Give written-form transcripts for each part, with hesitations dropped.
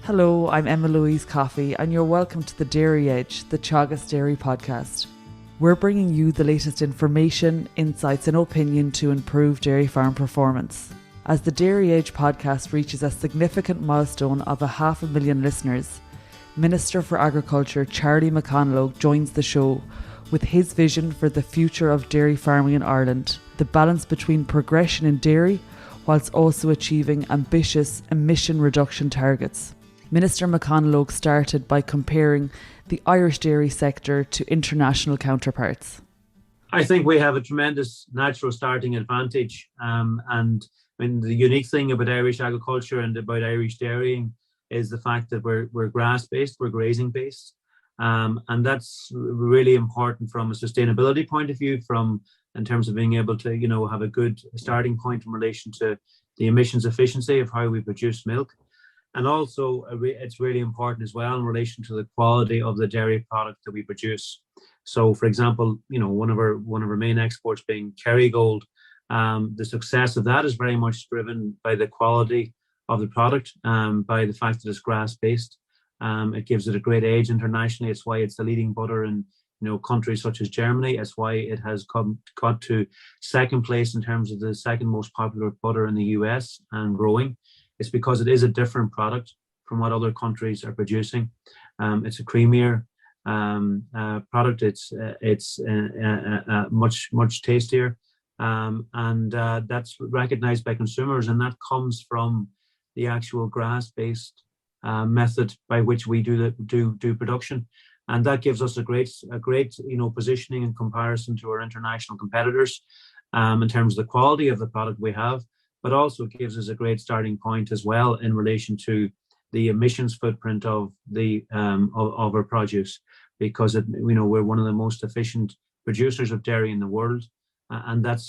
Hello, I'm Emma-Louise Coffey, and you're welcome to the Dairy Edge, the Teagasc Dairy podcast. We're bringing you the latest information, insights and opinion to improve dairy farm performance. As the Dairy Edge podcast reaches a significant milestone of 500,000 listeners, Minister for Agriculture Charlie McConalogue joins the show with his vision for the future of dairy farming in Ireland, the balance between progression in dairy whilst also achieving ambitious emission reduction targets. Minister McConalogue started by comparing the Irish dairy sector to international counterparts. I think we have a tremendous natural starting advantage. And the unique thing about Irish agriculture and about Irish dairying is the fact that we're grass-based, we're grazing-based. And that's really important from a sustainability point of view, in terms of being able to, have a good starting point in relation to the emissions efficiency of how we produce milk. And also, it's really important as well in relation to the quality of the dairy product that we produce. So, for example, one of our main exports being Kerrygold, the success of that is very much driven by the quality of the product, by the fact that it's grass-based. It gives it a great edge internationally. It's why it's the leading butter in countries such as Germany. It's why it has got to second place in terms of the second most popular butter in the US and growing. It's because it is a different product from what other countries are producing. It's a creamier product. It's much tastier, and that's recognized by consumers. And that comes from the actual grass-based method by which we do production, and that gives us a great positioning in comparison to our international competitors in terms of the quality of the product we have. But also gives us a great starting point as well in relation to the emissions footprint of our produce, because we're one of the most efficient producers of dairy in the world, and that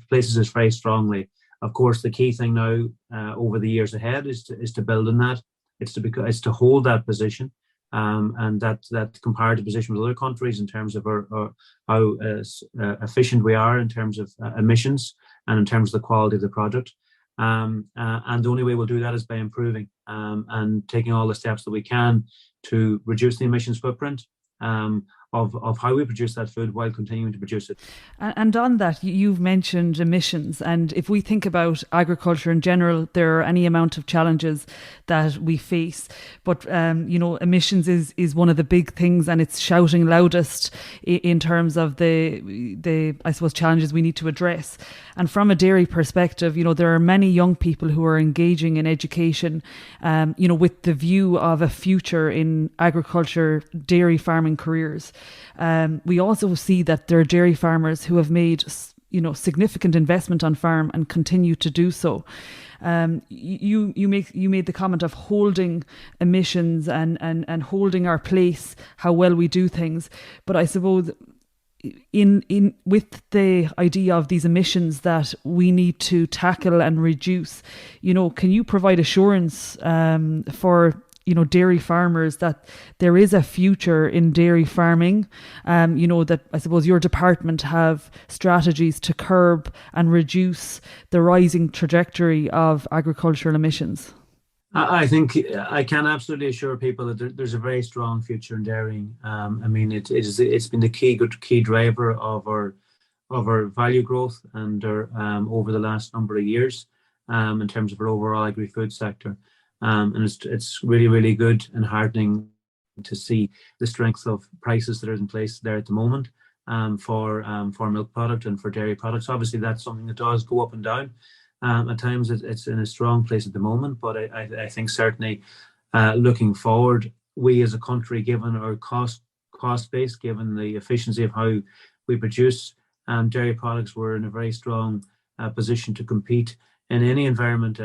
places us very strongly. Of course, the key thing now over the years ahead is to build on that. It's to hold that position, and that comparative position with other countries in terms of how efficient we are in terms of emissions and in terms of the quality of the product. And the only way we'll do that is by improving and taking all the steps that we can to reduce the emissions footprint of how we produce that food while continuing to produce it. And on that, you've mentioned emissions. And if we think about agriculture in general, there are any amount of challenges that we face. But, emissions is one of the big things, and it's shouting loudest in terms of the I suppose, challenges we need to address. And from a dairy perspective, there are many young people who are engaging in education, with the view of a future in agriculture, dairy farming careers. We also see that there are dairy farmers who have made, significant investment on farm and continue to do so. You made the comment of holding emissions and holding our place, how well we do things. But I suppose in with the idea of these emissions that we need to tackle and reduce, can you provide assurance for dairy farmers that there is a future in dairy farming, that I suppose your department have strategies to curb and reduce the rising trajectory of agricultural emissions? I think I can absolutely assure people that there's a very strong future in dairying. It's been the key driver of our value growth and over the last number of years in terms of our overall agri-food sector. And it's really, really good and heartening to see the strength of prices that are in place there at the moment for milk product and for dairy products. Obviously, that's something that does go up and down. At times, it's in a strong place at the moment, but I think certainly looking forward, we as a country, given our cost base, given the efficiency of how we produce dairy products, we're in a very strong position to compete in any environment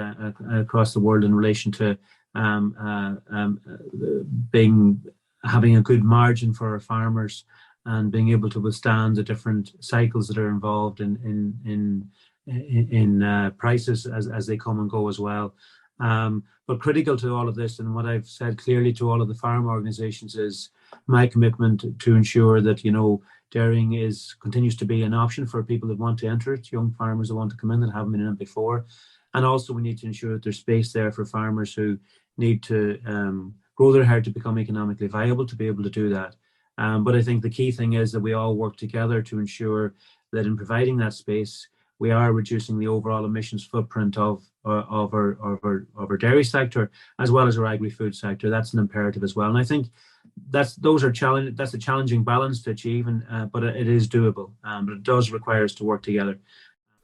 across the world in relation to having a good margin for our farmers and being able to withstand the different cycles that are involved in prices as they come and go as well. But critical to all of this, and what I've said clearly to all of the farm organizations, is my commitment to ensure that dairying continues to be an option for people that want to enter it, young farmers that want to come in that haven't been in it before. And also we need to ensure that there's space there for farmers who need to grow their herd to become economically viable to be able to do that. But I think the key thing is that we all work together to ensure that in providing that space, we are reducing the overall emissions footprint of our dairy sector as well as our agri-food sector. That's an imperative as well, and I think that's a challenging balance to achieve, but it is doable. But it does require us to work together.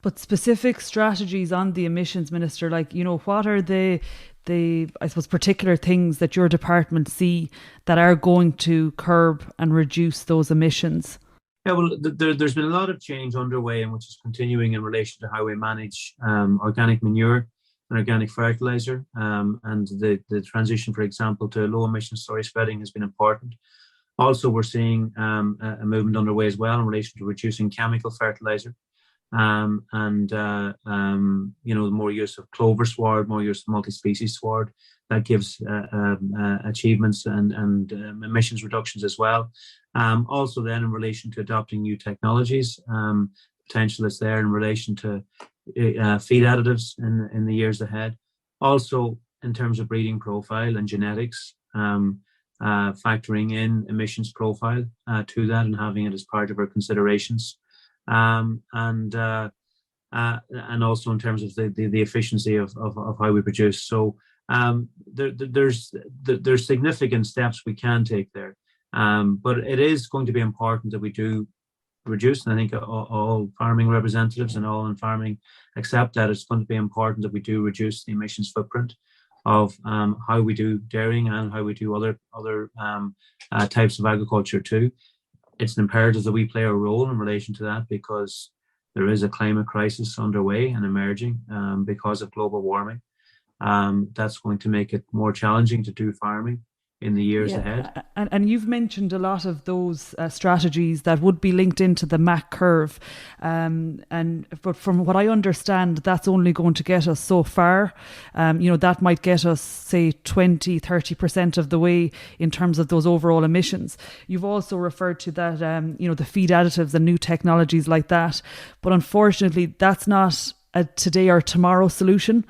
But specific strategies on the emissions, Minister, like, what are the I suppose particular things that your department see that are going to curb and reduce those emissions? Yeah, well, there's been a lot of change underway and which is continuing in relation to how we manage organic manure and organic fertilizer. And the transition, for example, to low emission soil spreading has been important. Also, we're seeing a movement underway as well in relation to reducing chemical fertilizer. And more use of clover sward, more use of multi-species sward. That gives achievements and emissions reductions as well. Also then in relation to adopting new technologies, potential is there in relation to feed additives in the years ahead. Also in terms of breeding profile and genetics, factoring in emissions profile to that and having it as part of our considerations. And also in terms of the efficiency of how we produce. So there's significant steps we can take there, but it is going to be important that we do reduce. And I think all farming representatives and all in farming accept that it's going to be important that we do reduce the emissions footprint of how we do dairying and how we do other types of agriculture too. It's an imperative that we play a role in relation to that because there is a climate crisis underway and emerging because of global warming. That's going to make it more challenging to do farming in the years ahead. And you've mentioned a lot of those strategies that would be linked into the MAC curve. But from what I understand, that's only going to get us so far. That might get us, say, 20-30% of the way in terms of those overall emissions. You've also referred to that, the feed additives and new technologies like that. But unfortunately, that's not a today or tomorrow solution.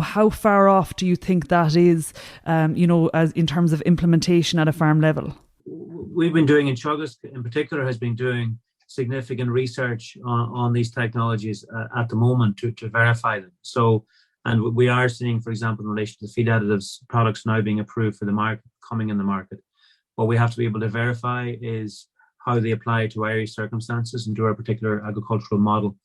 How far off do you think that is, as in terms of implementation at a farm level? We've been doing, in Teagasc in particular, has been doing significant research on these technologies at the moment to verify them. So, and we are seeing, for example, in relation to feed additives products now being approved for the market, coming in the market. What we have to be able to verify is how they apply to Irish circumstances and to our particular agricultural model.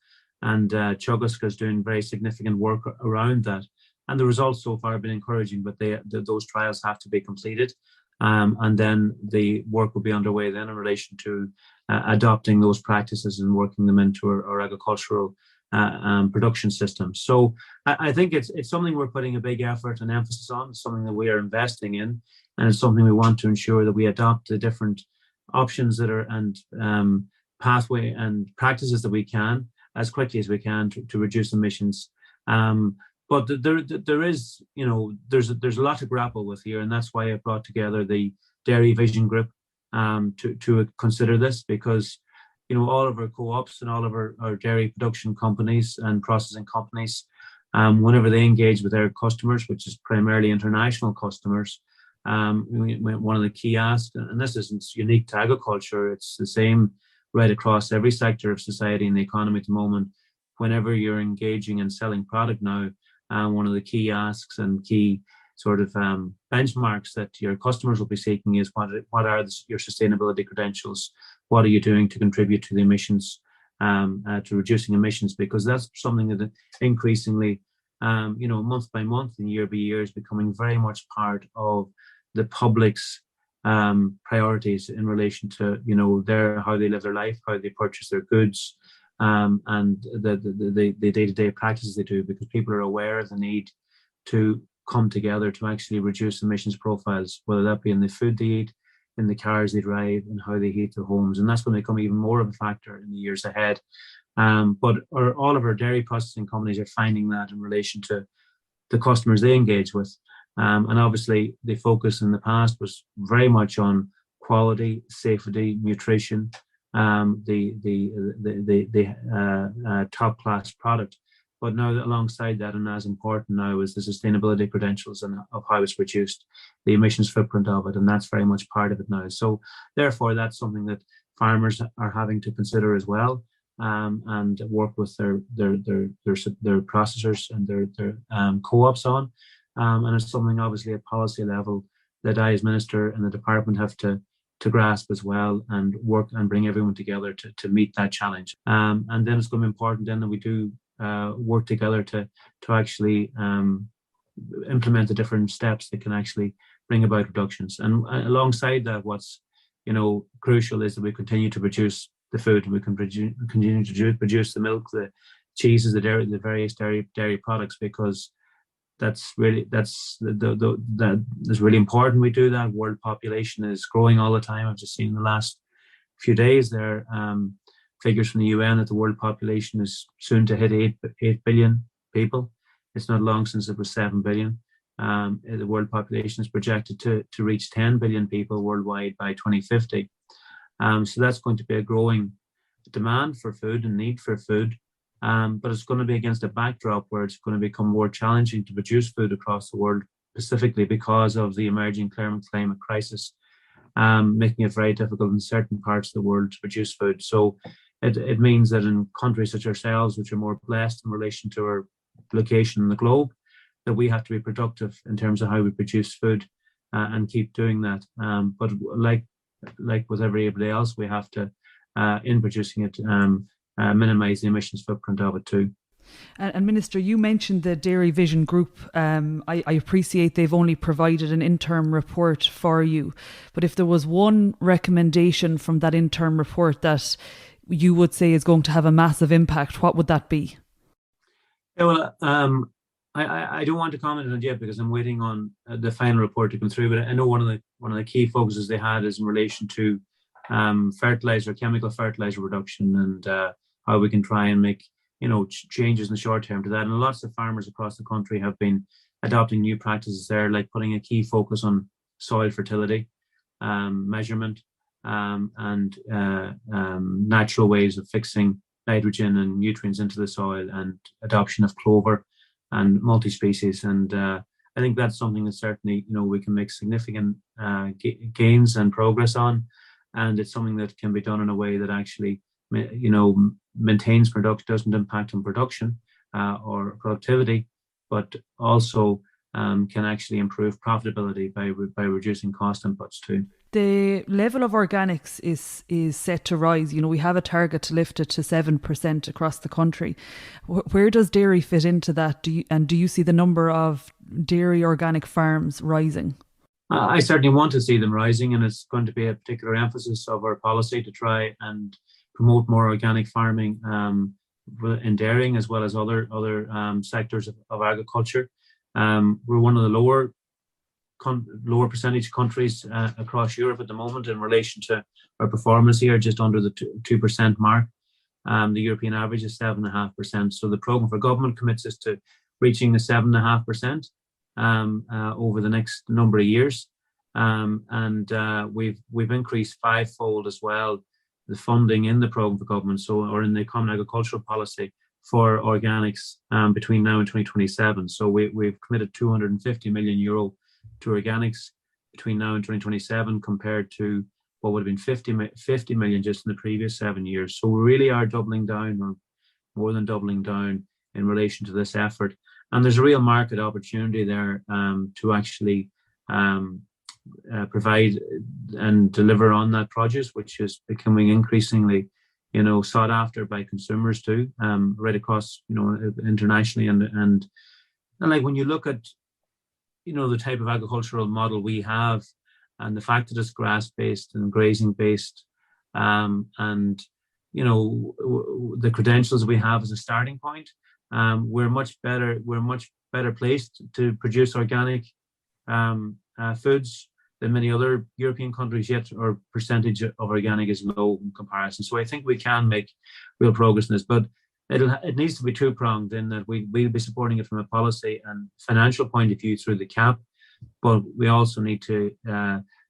And Teagasc is doing very significant work around that. And the results so far have been encouraging, but those trials have to be completed. And then the work will be underway then in relation to adopting those practices and working them into our agricultural production system. So I think it's something we're putting a big effort and emphasis on. It's something that we are investing in, and it's something we want to ensure that we adopt the different options that are and pathway and practices that we can as quickly as we can to reduce emissions. But there is, there's a lot to grapple with here, and that's why I brought together the Dairy Vision Group to consider this, because all of our co-ops and all of our dairy production companies and processing companies, whenever they engage with their customers, which is primarily international customers, one of the key asks, and this isn't unique to agriculture, it's the same right across every sector of society and the economy at the moment. Whenever you're engaging and selling product now, one of the key asks and key sort of benchmarks that your customers will be seeking is what are your sustainability credentials? What are you doing to contribute to the emissions, to reducing emissions? Because that's something that increasingly, month by month and year by year is becoming very much part of the public's priorities in relation to how they live their life, how they purchase their goods, and the day-to-day practices they do, because people are aware of the need to come together to actually reduce emissions profiles, whether that be in the food they eat, in the cars they drive, and how they heat their homes. And that's going to become even more of a factor in the years ahead. But all of our dairy processing companies are finding that in relation to the customers they engage with. And obviously, the focus in the past was very much on quality, safety, nutrition, the top class product. But now alongside that, and as important now, is the sustainability credentials and of how it's produced, the emissions footprint of it, and that's very much part of it now. So therefore, that's something that farmers are having to consider as well, and work with their processors and their co-ops on. And it's something obviously at policy level that I as Minister and the department have to grasp as well, and work and bring everyone together to meet that challenge. And then it's going to be important then that we do work together to actually implement the different steps that can actually bring about reductions. And alongside that, what's crucial is that we continue to produce the food, and we can continue to produce the milk, the cheeses, the dairy, the various dairy products, because that's really important. We do that. World population is growing all the time. I've just seen in the last few days there figures from the UN that the world population is soon to hit 8 billion people. It's not long since it was 7 billion. The world population is projected to reach 10 billion people worldwide by 2050. So that's going to be a growing demand for food and need for food. But it's going to be against a backdrop where it's going to become more challenging to produce food across the world, specifically because of the emerging climate crisis, making it very difficult in certain parts of the world to produce food. So it means that in countries such as ourselves, which are more blessed in relation to our location in the globe, that we have to be productive in terms of how we produce food, and keep doing that. But like with everybody else, we have to, in producing it, minimise the emissions footprint of it too. And Minister, you mentioned the Dairy Vision Group. I appreciate they've only provided an interim report for you, but if there was one recommendation from that interim report that you would say is going to have a massive impact, what would that be? Yeah, well, I don't want to comment on it yet because I'm waiting on the final report to come through. But I know one of the key focuses they had is in relation to chemical fertilizer reduction, and how we can try and make changes in the short term to that. And lots of farmers across the country have been adopting new practices there, like putting a key focus on soil fertility measurement, and natural ways of fixing nitrogen and nutrients into the soil, and adoption of clover and multi-species. And I think that's something that certainly we can make significant gains and progress on, and it's something that can be done in a way that actually maintains production, doesn't impact on production or productivity, but also can actually improve profitability by reducing cost inputs too. The level of organics is set to rise. We have a target to lift it to 7% across the country. Where does dairy fit into that? Do you see the number of dairy organic farms rising? I certainly want to see them rising, and it's going to be a particular emphasis of our policy to try and promote more organic farming in dairying, as well as other sectors of agriculture. We're one of the lower percentage countries across Europe at the moment in relation to our performance here, just under the 2% mark. The European average is 7.5%. So the programme for government commits us to reaching the 7.5% over the next number of years. And we've increased fivefold as well the funding in the programme for government, or in the Common Agricultural Policy for organics between now and 2027. So we've committed €250 million to organics between now and 2027, compared to what would have been 50 million just in the previous 7 years. So we really are doubling down, or more than doubling down, in relation to this effort. And there's a real market opportunity there to actually provide and deliver on that produce, which is becoming increasingly, sought after by consumers too, right across, internationally. And like when you look at, the type of agricultural model we have, and the fact that it's grass-based and grazing-based, and the credentials we have as a starting point, we're much better placed to produce organic foods than many other European countries, yet our percentage of organic is low in comparison. So I think we can make real progress in this, but it needs to be two-pronged, in that we'll be supporting it from a policy and financial point of view through the CAP, but we also need to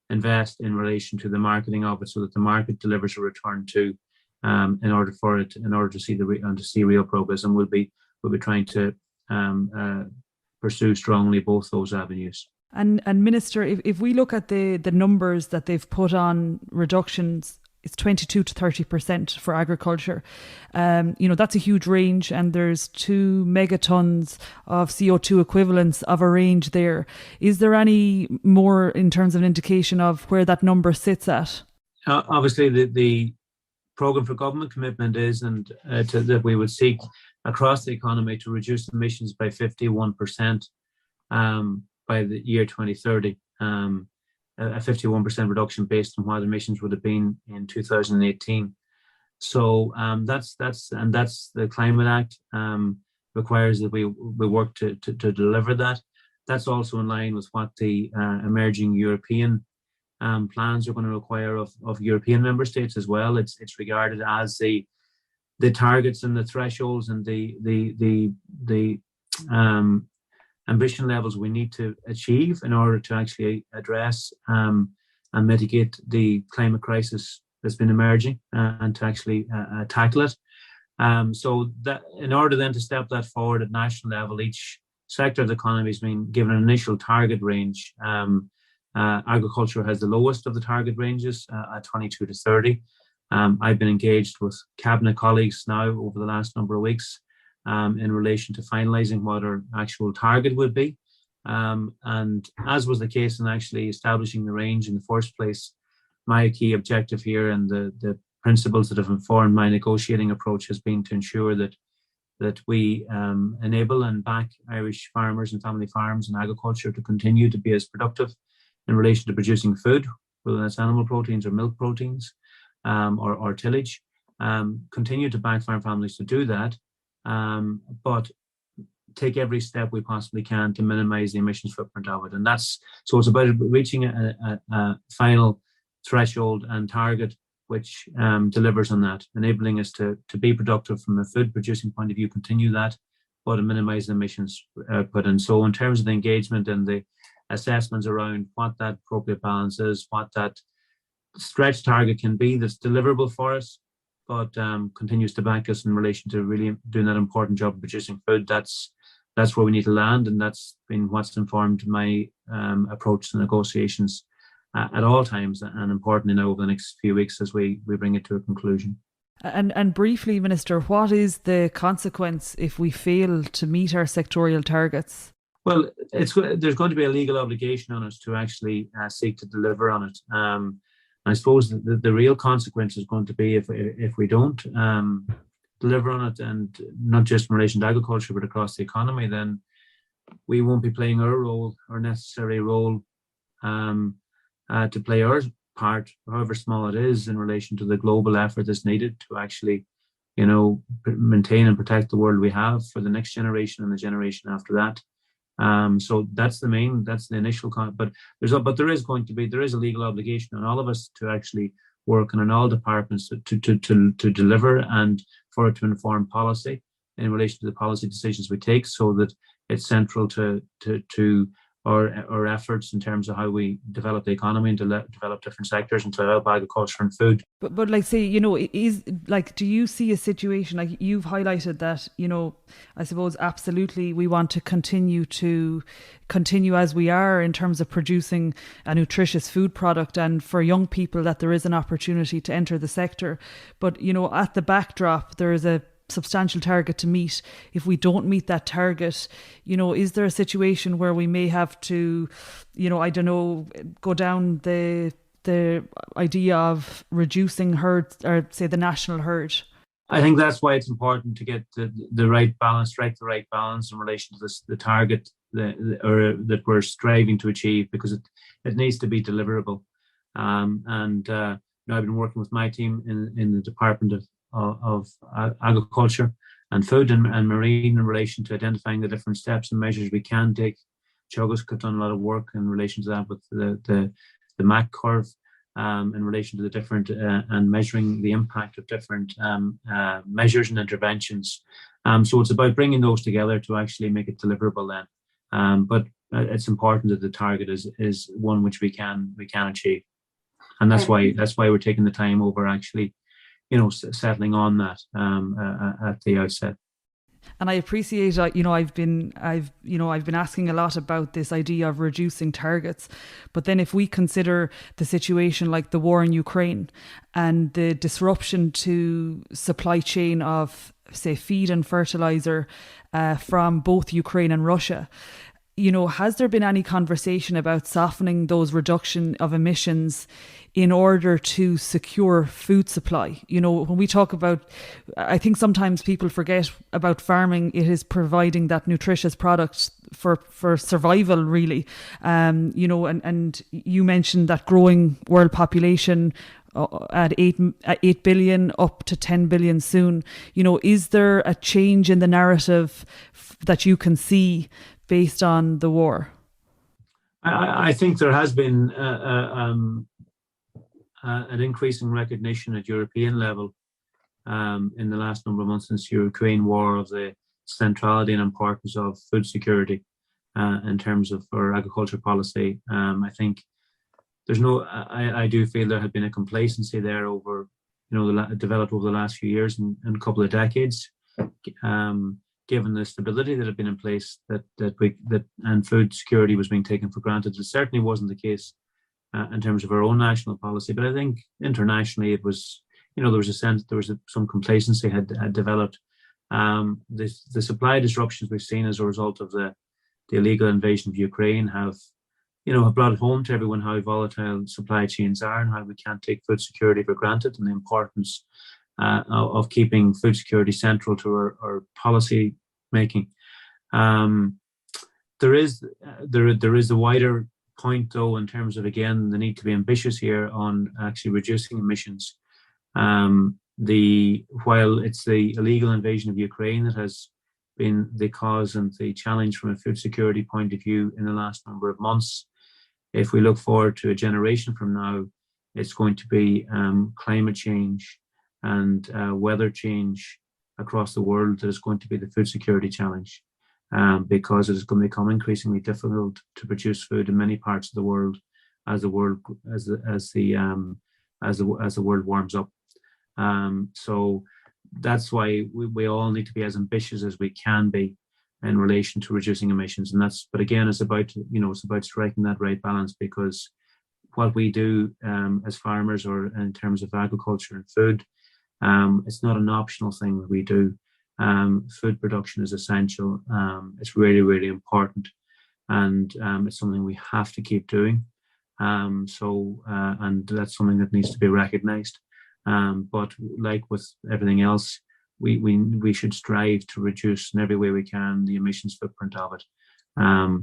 invest in relation to the marketing of it, so that the market delivers a return to, in order to see real progress. And we'll be we'll be trying to pursue strongly both those avenues. And Minister, if we look at the numbers that they've put on reductions, it's 22 to 30% for agriculture. That's a huge range, and there's 2 megatons of CO2 equivalents of a range there. Is there any more in terms of an indication of where that number sits at? Obviously, the programme for government commitment is that we would seek across the economy to reduce emissions by 51% by the year 2030. A 51% reduction based on what emissions would have been in 2018. So that's the Climate Act requires that we work to deliver that. That's also in line with what the emerging European plans are going to require of European member states as well. It's regarded as the targets and the thresholds and the ambition levels we need to achieve in order to actually address and mitigate the climate crisis that's been emerging and to actually tackle it. So that in order then to step that forward at national level, each sector of the economy has been given an initial target range. Agriculture has the lowest of the target ranges at 22 to 30. I've been engaged with cabinet colleagues now over the last number of weeks in relation to finalising what our actual target would be. And as was the case in actually establishing the range in the first place, my key objective here and the principles that have informed my negotiating approach has been to ensure that we enable and back Irish farmers and family farms and agriculture to continue to be as productive in relation to producing food, whether that's animal proteins or milk proteins or tillage. Continue to back farm families to do that, but take every step we possibly can to minimise the emissions footprint of it. And so it's about reaching a final threshold and target which delivers on that, enabling us to be productive from a food producing point of view, continue that, but to minimise the emissions output. And so in terms of the engagement and the assessments around what that appropriate balance is, what that stretch target can be that's deliverable for us, but continues to back us in relation to really doing that important job of producing food, that's where we need to land. And that's been what's informed my approach to negotiations at all times, and importantly now over the next few weeks as we bring it to a conclusion. And briefly, Minister, what is the consequence if we fail to meet our sectorial targets? Well, there's going to be a legal obligation on us to actually seek to deliver on it. I suppose the real consequence is going to be if we don't deliver on it, and not just in relation to agriculture but across the economy, then we won't be playing our necessary role to play our part, however small it is, in relation to the global effort that's needed to actually, maintain and protect the world we have for the next generation and the generation after that. So that's the initial but there is a legal obligation on all of us to actually work on in all departments to deliver and for it to inform policy in relation to the policy decisions we take, so that it's central to our efforts in terms of how we develop the economy and develop different sectors and to help agriculture and food. But like, say, do you see a situation like you've highlighted that, I suppose absolutely we want to continue as we are in terms of producing a nutritious food product, and for young people that there is an opportunity to enter the sector. But, at the backdrop, there is a substantial target to meet. If we don't meet that target, is there a situation where we may have to, go down the idea of reducing herd, or say the national herd? I think that's why it's important to get the right balance, strike the right balance in relation to the target that we're striving to achieve, because it needs to be deliverable. I've been working with my team in the Department of Agriculture and Food and Marine in relation to identifying the different steps and measures we can take. Teagasc have done a lot of work in relation to that with the MAC curve in relation to the different and measuring the impact of different measures and interventions. So it's about bringing those together to actually make it deliverable then. But it's important that the target is one which we can achieve, and that's why we're taking the time over actually settling on that at the outset. And I appreciate, I've been asking a lot about this idea of reducing targets. But then if we consider the situation like the war in Ukraine and the disruption to supply chain of, say, feed and fertilizer from both Ukraine and Russia, has there been any conversation about softening those reduction of emissions in order to secure food supply? When we talk about, I think sometimes people forget about farming, it is providing that nutritious product for survival, really. And you mentioned that growing world population at 8 billion up to 10 billion soon. Is there a change in the narrative that you can see based on the war? I think there has been an increasing recognition at European level in the last number of months since the Ukraine war of the centrality and importance of food security in terms of our agriculture policy. I think I do feel there had been a complacency there over, developed over the last few years and a couple of decades. Given the stability that had been in place, that and food security was being taken for granted. It certainly wasn't the case in terms of our own national policy, but I think internationally it was, there was a sense, some complacency had developed. The supply disruptions we've seen as a result of the illegal invasion of Ukraine have brought home to everyone how volatile supply chains are and how we can't take food security for granted, and the importance of keeping food security central to our policy making. There is a wider point, though, in terms of, again, the need to be ambitious here on actually reducing emissions. While it's the illegal invasion of Ukraine that has been the cause and the challenge from a food security point of view in the last number of months, if we look forward to a generation from now, it's going to be climate change and weather change across the world that is going to be the food security challenge, because it is going to become increasingly difficult to produce food in many parts of the world as the world warms up. So that's why we all need to be as ambitious as we can be in relation to reducing emissions, but again, it's about striking that right balance, because what we do as farmers or in terms of agriculture and food, it's not an optional thing that we do. Food production is essential. It's really, really important, and it's something we have to keep doing. And that's something that needs to be recognised. But like with everything else, we should strive to reduce in every way we can the emissions footprint of it,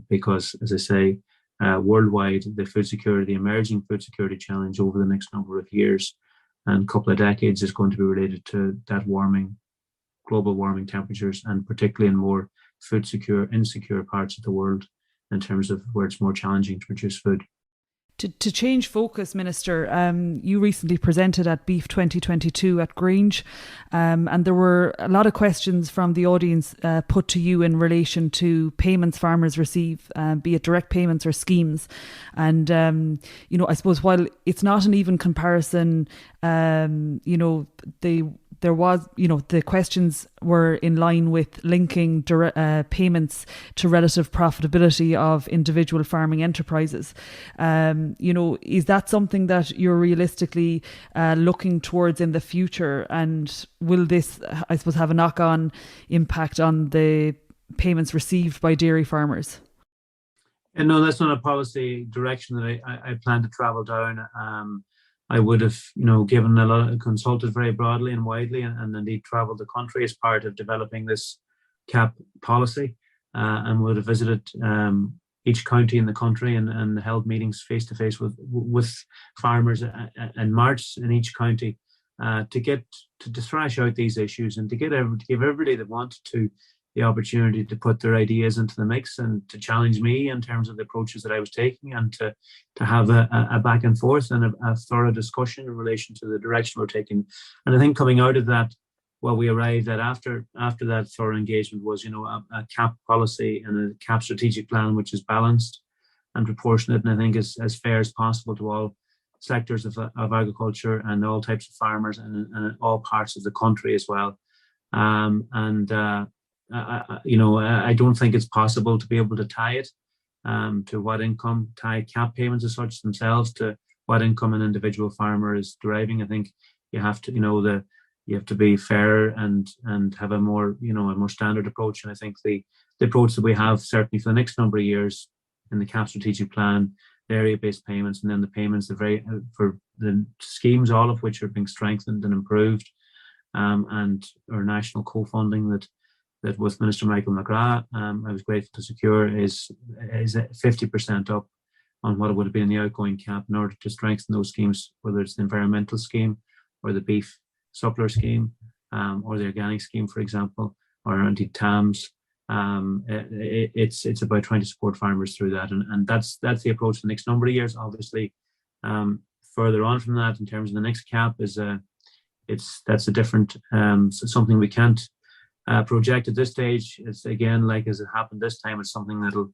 because, as I say, worldwide, the emerging food security challenge over the next number of years and couple of decades is going to be related to that global warming temperatures, and particularly in more insecure parts of the world in terms of where it's more challenging to produce food. To change focus, Minister, you recently presented at Beef 2022 at Grange, and there were a lot of questions from the audience put to you in relation to payments farmers receive, be it direct payments or schemes. And, I suppose while it's not an even comparison, there was, the questions were in line with linking payments to relative profitability of individual farming enterprises. Is that something that you're realistically looking towards in the future? And will this, I suppose, have a knock-on impact on the payments received by dairy farmers? And no, that's not a policy direction that I plan to travel down. I would have, consulted very broadly and widely, and indeed traveled the country as part of developing this CAP policy, and would have visited each county in the country and held meetings face to face with farmers in March in each county to thrash out these issues and to give everybody that wanted to the opportunity to put their ideas into the mix and to challenge me in terms of the approaches that I was taking, and to have a back and forth and a thorough discussion in relation to the direction we're taking. And I think coming out of that, what we arrived at after that thorough engagement was, a CAP policy and a CAP strategic plan which is balanced and proportionate, and I think is as fair as possible to all sectors of agriculture and all types of farmers and all parts of the country as well. I don't think it's possible to be able to tie it to what income, tie cap payments as such themselves to what income an individual farmer is deriving. I think you have to, you have to be fair and have a more standard approach. And I think the approach that we have certainly for the next number of years in the CAP strategic plan, the area-based payments, and then the payments for the schemes, all of which are being strengthened and improved, and our national co-funding that with Minister Michael McGrath, I was grateful to secure is 50% up on what it would have been in the outgoing cap in order to strengthen those schemes, whether it's the environmental scheme or the beef suppler scheme, or the organic scheme, for example, or indeed TAMS. It's about trying to support farmers through that, and that's the approach for the next number of years. Obviously, further on from that, in terms of the next cap, that's a different something we can't project at this stage. It's again, like as it happened this time, it's something that'll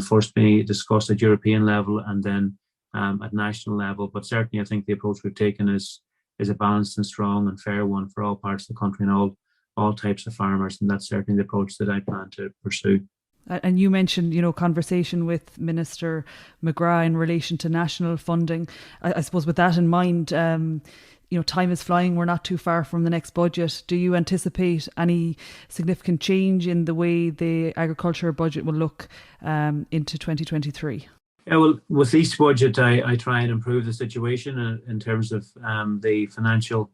first be discussed at European level and then at national level. But certainly, I think the approach we've taken is a balanced and strong and fair one for all parts of the country and all types of farmers, and that's certainly the approach that I plan to pursue. And you mentioned, conversation with Minister McGrath in relation to national funding. I suppose with that in mind, time is flying. We're not too far from the next budget. Do you anticipate any significant change in the way the agriculture budget will look into 2023? Yeah, well, with each budget, I try and improve the situation in terms of the financial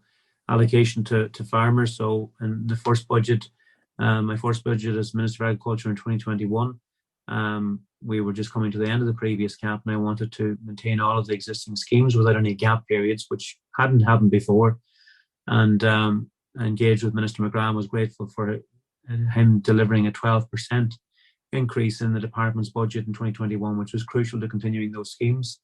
allocation to farmers. So in the first budget, my first budget as Minister of Agriculture in 2021, we were just coming to the end of the previous cap, and I wanted to maintain all of the existing schemes without any gap periods, which hadn't happened before. And engaged with Minister McGrath, was grateful for him delivering a 12% increase in the department's budget in 2021, which was crucial to continuing those schemes.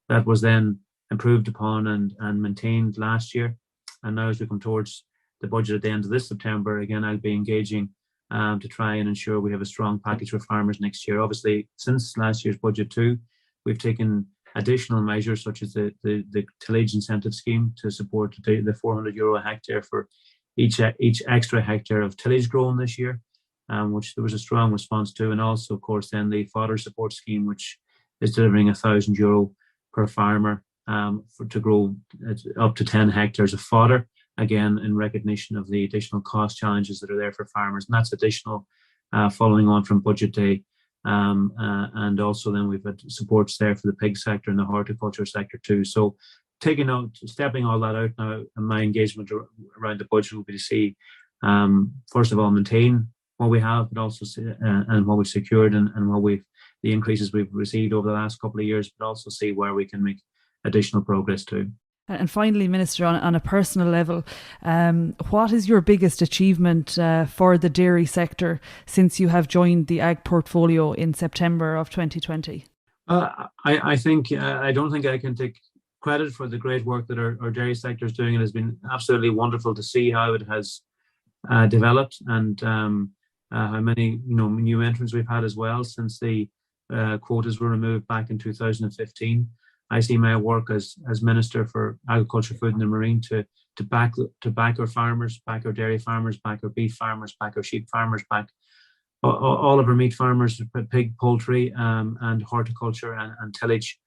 That was then improved upon and maintained last year. And now as we come towards the budget at the end of this September, again, I'll be engaging to try and ensure we have a strong package for farmers next year. Obviously, since last year's budget too, we've taken additional measures such as the tillage incentive scheme to support the €400 a hectare for each extra hectare of tillage grown this year, which there was a strong response to. And also, of course, then the fodder support scheme, which is delivering €1,000 per farmer to grow up to 10 hectares of fodder, again, in recognition of the additional cost challenges that are there for farmers. And that's additional following on from budget day. And also then we've had supports there for the pig sector and the horticulture sector too. So stepping all that out now, and my engagement around the budget will be to see, first of all, maintain what we have, but also and what we've secured and the increases we've received over the last couple of years, but also see where we can make additional progress too. And finally, Minister, on a personal level, what is your biggest achievement for the dairy sector since you have joined the Ag portfolio in September of 2020? I think I don't think I can take credit for the great work that our dairy sector is doing. It has been absolutely wonderful to see how it has developed and how many new entrants we've had as well since the quotas were removed back in 2015. I see my work as Minister for Agriculture, Food and the Marine to back our farmers, back our dairy farmers, back our beef farmers, back our sheep farmers, back all of our meat farmers, pig, poultry, and horticulture and tillage.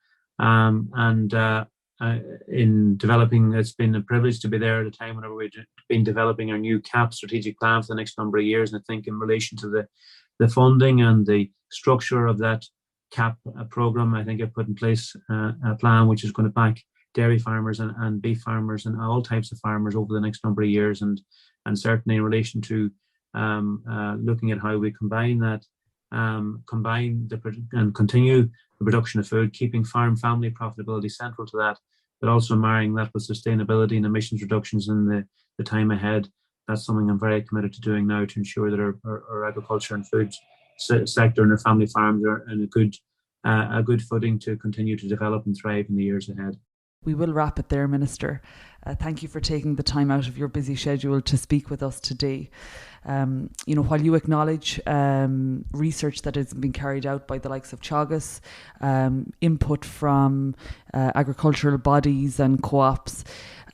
In developing, it's been a privilege to be there at a time whenever we've been developing our new CAP strategic plan for the next number of years. And I think in relation to the funding and the structure of that CAP program, I think I've put in place a plan which is going to back dairy farmers and beef farmers and all types of farmers over the next number of years, and certainly in relation to looking at how we combine that, and continue the production of food, keeping farm family profitability central to that, but also marrying that with sustainability and emissions reductions in the time ahead. That's something I'm very committed to doing now to ensure that our agriculture and food sector and our family farms are in a good footing to continue to develop and thrive in the years ahead. We will wrap it there, Minister. Thank you for taking the time out of your busy schedule to speak with us today. While you acknowledge research that has been carried out by the likes of Teagasc, input from agricultural bodies and co-ops,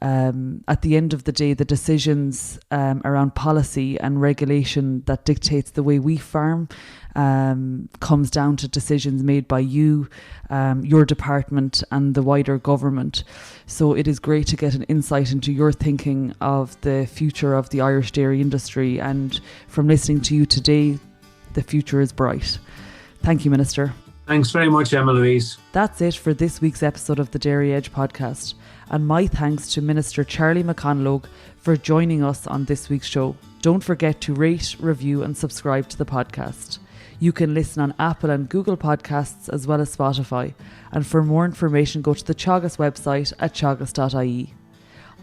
At the end of the day, the decisions around policy and regulation that dictates the way we farm comes down to decisions made by you, your department and the wider government. So it is great to get an insight into your thinking of the future of the Irish dairy industry, and from listening to you today, the future is bright. Thank you, Minister. Thanks very much, Emma-Louise. That's it for this week's episode of the Dairy Edge podcast, and my thanks to Minister Charlie McConalogue for joining us on this week's show. Don't forget to rate, review and subscribe to the podcast. You can listen on Apple and Google Podcasts as well as Spotify, and for more information go to the Teagasc website at teagasc.ie.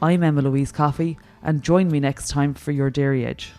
I'm Emma-Louise Coffey, and join me next time for your Dairy Edge.